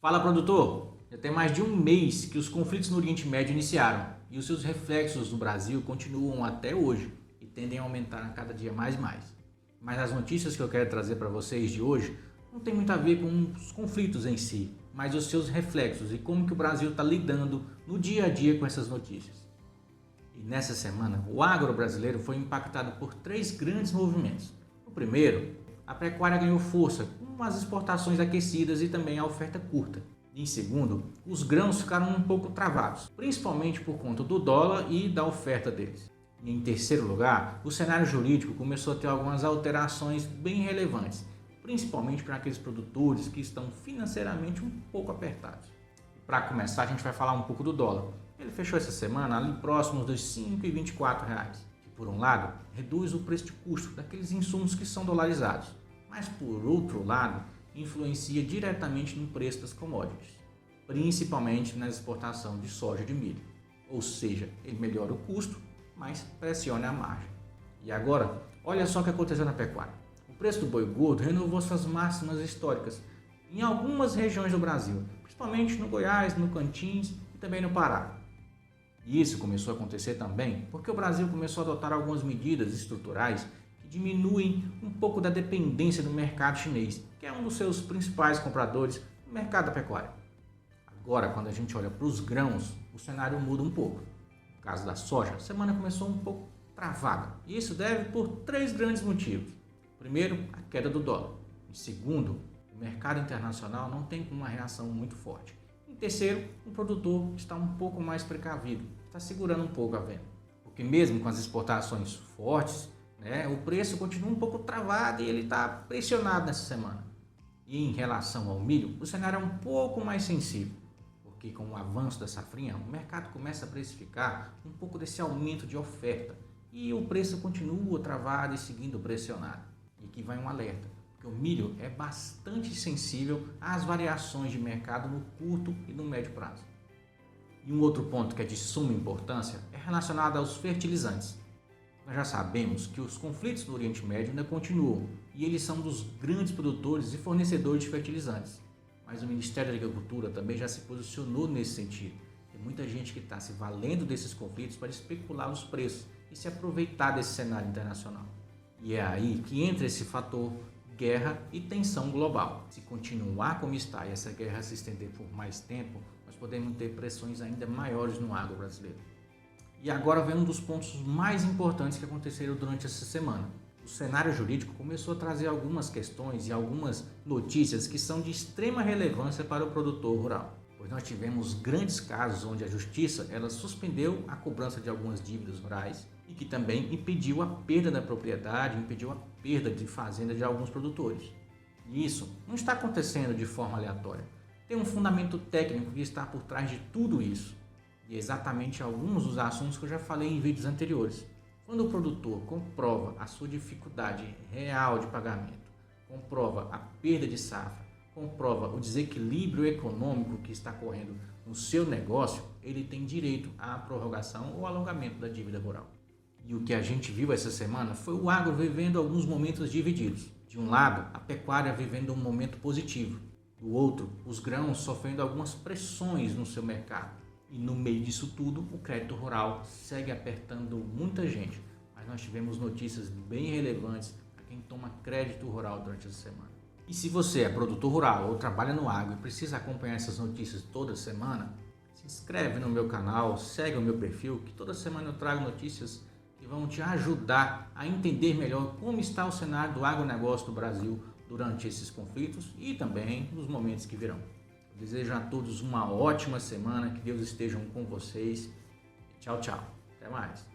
Fala, produtor! Já tem mais de um mês que os conflitos no Oriente Médio iniciaram e os seus reflexos no Brasil continuam até hoje e tendem a aumentar a cada dia mais e mais. Mas as notícias que eu quero trazer para vocês de hoje não tem muito a ver com os conflitos em si, mas os seus reflexos e como que o Brasil está lidando no dia a dia com essas notícias. E nessa semana, o agro brasileiro foi impactado por três grandes movimentos. O primeiro, a pecuária ganhou força com as exportações aquecidas e também a oferta curta. Em segundo, os grãos ficaram um pouco travados, principalmente por conta do dólar e da oferta deles. E em terceiro lugar, o cenário jurídico começou a ter algumas alterações bem relevantes, principalmente para aqueles produtores que estão financeiramente um pouco apertados. Para começar, a gente vai falar um pouco do dólar. Ele fechou essa semana ali próximo dos R$ 5,24, que por um lado reduz o preço de custo daqueles insumos que são dolarizados, mas por outro lado influencia diretamente no preço das commodities, principalmente na exportação de soja e de milho. Ou seja, ele melhora o custo, mas pressiona a margem. E agora, olha só o que aconteceu na pecuária. O preço do boi gordo renovou suas máximas históricas em algumas regiões do Brasil, principalmente no Goiás, no Tocantins e também no Pará. E isso começou a acontecer também porque o Brasil começou a adotar algumas medidas estruturais que diminuem um pouco da dependência do mercado chinês, que é um dos seus principais compradores no mercado da pecuária. Agora, quando a gente olha para os grãos, o cenário muda um pouco. No caso da soja, a semana começou um pouco travada, e isso deve por três grandes motivos. Primeiro, a queda do dólar. Em segundo, o mercado internacional não tem uma reação muito forte. Em terceiro, o produtor está um pouco mais precavido, está segurando um pouco a venda. Porque mesmo com as exportações fortes, o preço continua um pouco travado e ele está pressionado nessa semana. E em relação ao milho, o cenário é um pouco mais sensível, porque com o avanço da safrinha, o mercado começa a precificar um pouco desse aumento de oferta e o preço continua travado e seguindo pressionado. E aqui vai um alerta, porque o milho é bastante sensível às variações de mercado no curto e no médio prazo. E um outro ponto que é de suma importância é relacionado aos fertilizantes. Nós já sabemos que os conflitos no Oriente Médio ainda continuam e eles são dos grandes produtores e fornecedores de fertilizantes. Mas o Ministério da Agricultura também já se posicionou nesse sentido. Tem muita gente que está se valendo desses conflitos para especular os preços e se aproveitar desse cenário internacional. E é aí que entra esse fator guerra e tensão global. Se continuar como está e essa guerra se estender por mais tempo, nós podemos ter pressões ainda maiores no agro brasileiro. E agora vem um dos pontos mais importantes que aconteceram durante essa semana. O cenário jurídico começou a trazer algumas questões e algumas notícias que são de extrema relevância para o produtor rural. Pois nós tivemos grandes casos onde a justiça suspendeu a cobrança de algumas dívidas rurais e que também impediu a perda da propriedade, impediu a perda de fazenda de alguns produtores. E isso não está acontecendo de forma aleatória. Tem um fundamento técnico que está por trás de tudo isso. E exatamente alguns dos assuntos que eu já falei em vídeos anteriores. Quando o produtor comprova a sua dificuldade real de pagamento, comprova a perda de safra, comprova o desequilíbrio econômico que está ocorrendo no seu negócio, ele tem direito à prorrogação ou alongamento da dívida rural. E o que a gente viu essa semana foi o agro vivendo alguns momentos divididos. De um lado, a pecuária vivendo um momento positivo. Do outro, os grãos sofrendo algumas pressões no seu mercado. E no meio disso tudo, o crédito rural segue apertando muita gente. Mas nós tivemos notícias bem relevantes para quem toma crédito rural durante essa semana. E se você é produtor rural ou trabalha no agro e precisa acompanhar essas notícias toda semana, se inscreve no meu canal, segue o meu perfil, que toda semana eu trago notícias que vão te ajudar a entender melhor como está o cenário do agronegócio do Brasil durante esses conflitos e também nos momentos que virão. Desejo a todos uma ótima semana, que Deus esteja com vocês. Tchau, tchau. Até mais.